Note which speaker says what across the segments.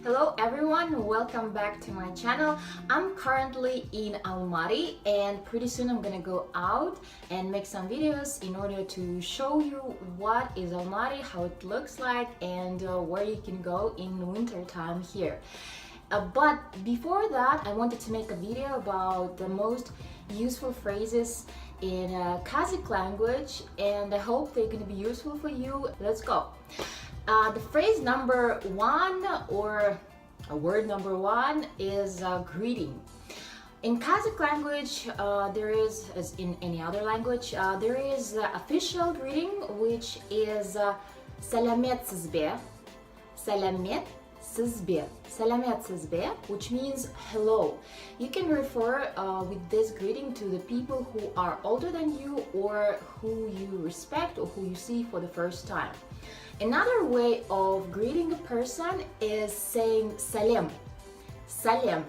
Speaker 1: Hello everyone, welcome back to my channel. I'm currently in Almaty and pretty soon I'm gonna go out and make some videos in order to show you what is Almaty, how it looks like, and where you can go in winter time here. But before that, I wanted to make a video about the most useful phrases in Kazakh language, and I hope they're gonna be useful for you. Let's go. The phrase number one, or a word number one, is greeting. In Kazakh language, there is, as in any other language, there is official greeting, which is salamet sizbe, salamet sizbe, salamet sizbe, which means hello. You can refer with this greeting to the people who are older than you or who you respect or who you see for the first time. Another way of greeting a person is saying salam. Salam.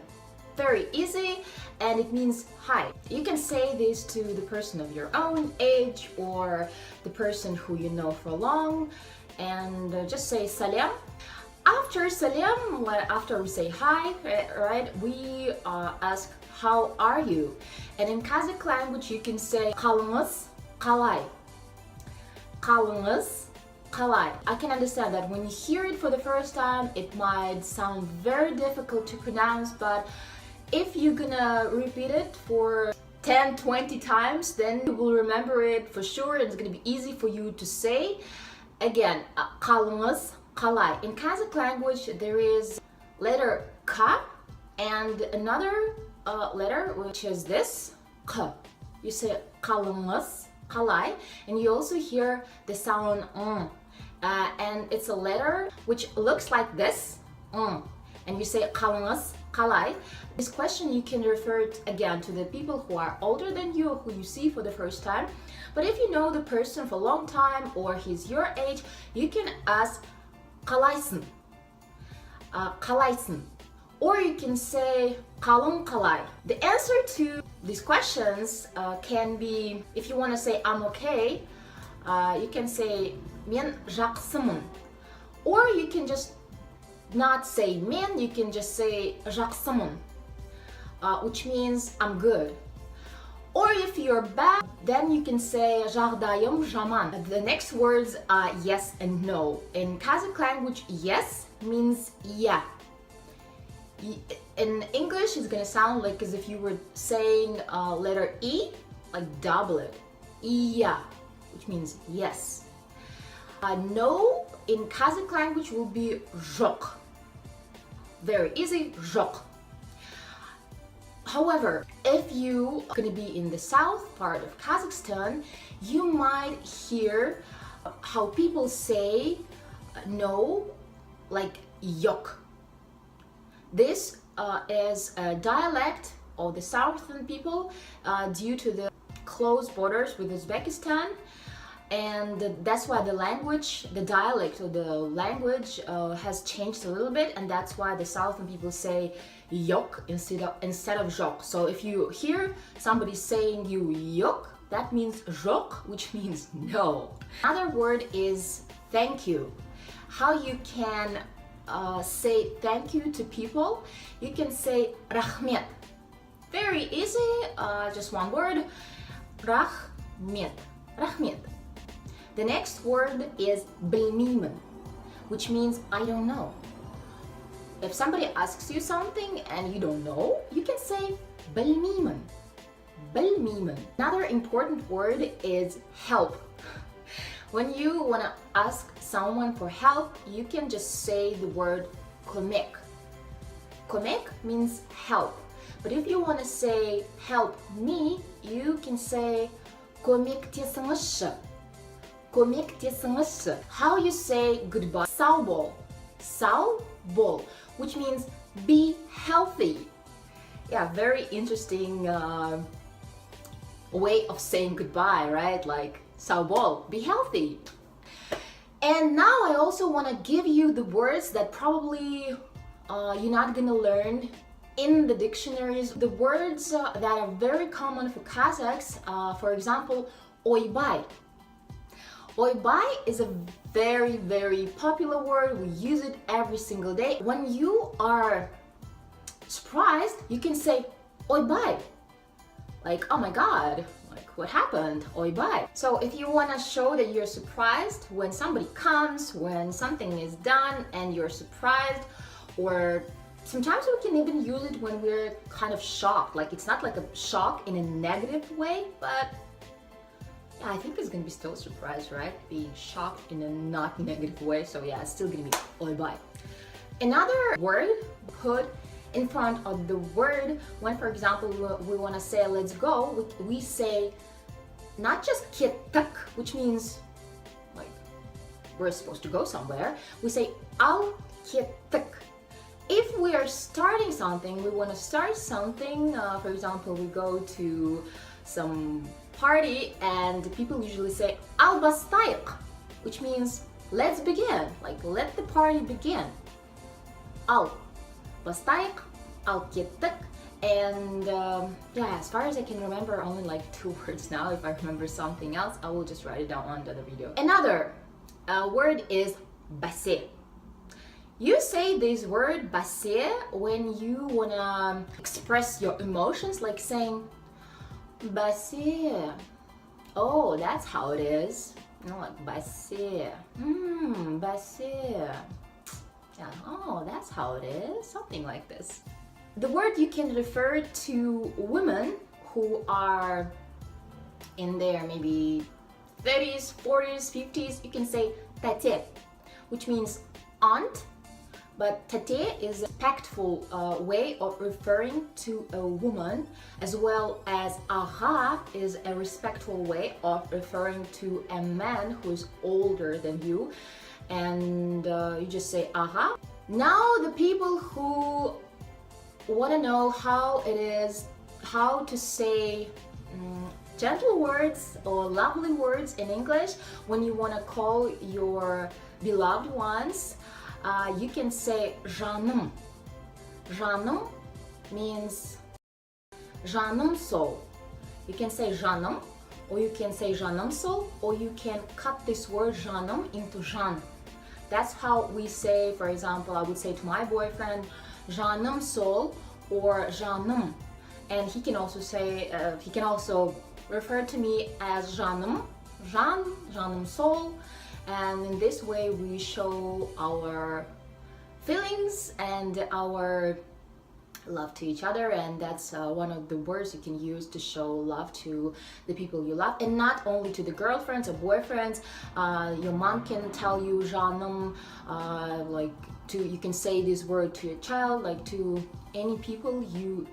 Speaker 1: Very easy, and it means hi. You can say this to the person of your own age or the person who you know for long, and just say salam. After salam, after we say hi, right, we ask how are you? And in Kazakh language you can say kalınız kalay. Kalınız kalay. I can understand that when you hear it for the first time, it might sound very difficult to pronounce, but if you're gonna repeat it for 10-20 times, then you will remember it for sure. It's gonna be easy for you to say. Again, kalınız kalay. In Kazakh language, there is letter K and another letter, which is this, K. You say kalınız kalay, and you also hear the sound and it's a letter which looks like this, and you say kalınız kalay. This question you can refer it again to the people who are older than you or who you see for the first time. But if you know the person for a long time or he's your age, you can ask kalaysın, kalaysın, or you can say kalın kalay. The answer to these questions can be, if you want to say I'm okay, you can say men жақсымын, or you can just not say men, you can just say жақсымын, which means I'm good. Or if you're bad, then you can say жағдайым жаман. The next words are yes and no. In Kazakh language, yes means yeah. In English, it's gonna sound like as if you were saying letter E, like double it. Yeah, which means yes. No in Kazakh language will be жоқ. Very easy, жоқ. However, if you are gonna be in the south part of Kazakhstan, you might hear how people say no like yok. This is a dialect of the southern people due to the close borders with Uzbekistan, and that's why the language, the dialect of the language has changed a little bit, and that's why the southern people say yok instead of жоқ. So if you hear somebody saying you yok, that means жоқ, which means no. Another word is thank you. How you can say thank you to people, you can say рахмет. Very easy, just one word, рахмет, рахмет. The next word is білмеймін, which means I don't know. If somebody asks you something and you don't know, you can say білмеймін, білмеймін. Another important word is help. When you want to ask someone for help, you can just say the word көмек. Көмек means help. But if you want to say help me, you can say көмектесіңізші. Көмектесіңізші. How you say goodbye? Сау бол. Сау бол, which means be healthy. Yeah, very interesting way of saying goodbye, right? Like сау бол, be healthy. And now I also want to give you the words that probably you're not gonna learn in the dictionaries. The words that are very common for Kazakhs, for example, ойбай. Oi bye is a very popular word. We use it every single day. When you are surprised, you can say oi bye. Like, oh my god, like what happened? Oi bye. So if you want to show that you're surprised when somebody comes, when something is done and you're surprised, or sometimes we can even use it when we're kind of shocked. Like it's not like a shock in a negative way, but yeah, I think it's gonna be still a surprise, right? Being shocked in a not negative way. So yeah, it's still gonna be oi bye. Another word put in front of the word when, for example, we want to say let's go, we say not just ketak, which means like we're supposed to go somewhere. We say al ketak. If we are starting something, we want to start something, for example, we go to some party and people usually say al bastayq, which means let's begin, like let the party begin. Al bastayq, al ketak. And yeah, as far as I can remember, only like 2 words now. If I remember something else, I will just write it down on the other video. Another word is basse. You say this word basse when you wanna express your emotions, like saying basse. Oh, that's how it is. You know, like basse. Basse. Yeah, oh, that's how it is. Something like this. The word you can refer to women who are in their maybe 30s, 40s, 50s. You can say tate, which means aunt. But tate is a respectful way of referring to a woman, as well as aha is a respectful way of referring to a man who is older than you. And you just say aha. Now the people who want to know how it is, how to say gentle words or lovely words in English when you want to call your beloved ones, you can say жаным. Жаным means жаным сол. You can say жаным, or you can say жаным сол, or you can cut this word жаным into жан. That's how we say, for example, I would say to my boyfriend жаным сол or жаным, and he can also say, he can also refer to me as жаным, жан, жаным сол. And in this way we show our feelings and our love to each other, and that's one of the words you can use to show love to the people you love, and not only to the girlfriends or boyfriends. Your mom can tell you жаным, like you can say this word to your child, like to any people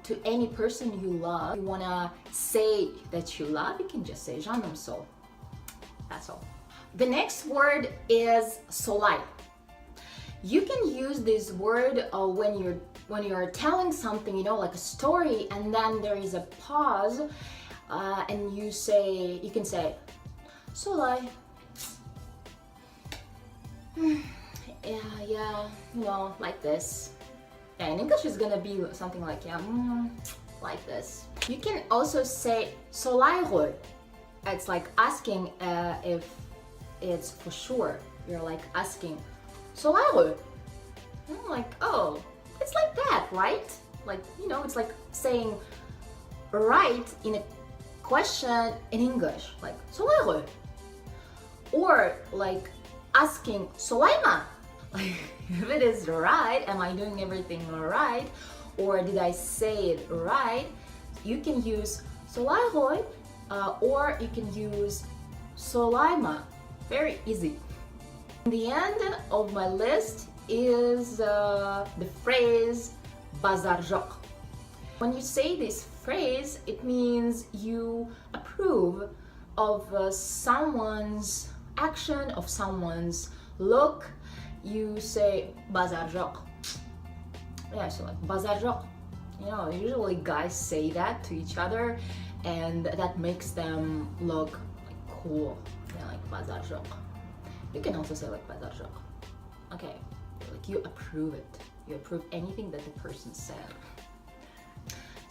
Speaker 1: to any person you love. You wanna say that you love, you can just say жаным сол. That's all. The next word is солай. You can use this word when you're telling something, you know, like a story, and then there is a pause, and you can say солай. Yeah, you know, like this. Yeah, in English it's gonna be something like, yeah, like this. You can also say солай ғой. It's like asking if it's for sure. You're like asking солай ғой. Like, oh, it's like that, right? Like, you know, it's like saying right in a question in English, like солай ғой. Or like asking солай ма? Like, if it is right, am I doing everything right? Or did I say it right? You can use солай ғой, or you can use солай ма. Very easy. The end of my list is the phrase базар жоқ. When you say this phrase, it means you approve of someone's action, of someone's look. You say базар жоқ. Yeah, so like базар жоқ. You know, usually guys say that to each other, and that makes them look like cool. Yeah, like базар жоқ. You can also say like базар жоқ. Okay, like you approve it. You approve anything that the person said.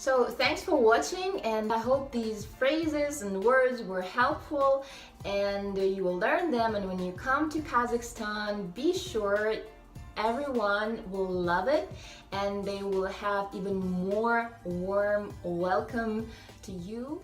Speaker 1: So thanks for watching, and I hope these phrases and words were helpful and you will learn them. And when you come to Kazakhstan, be sure everyone will love it and they will have even more warm welcome to you.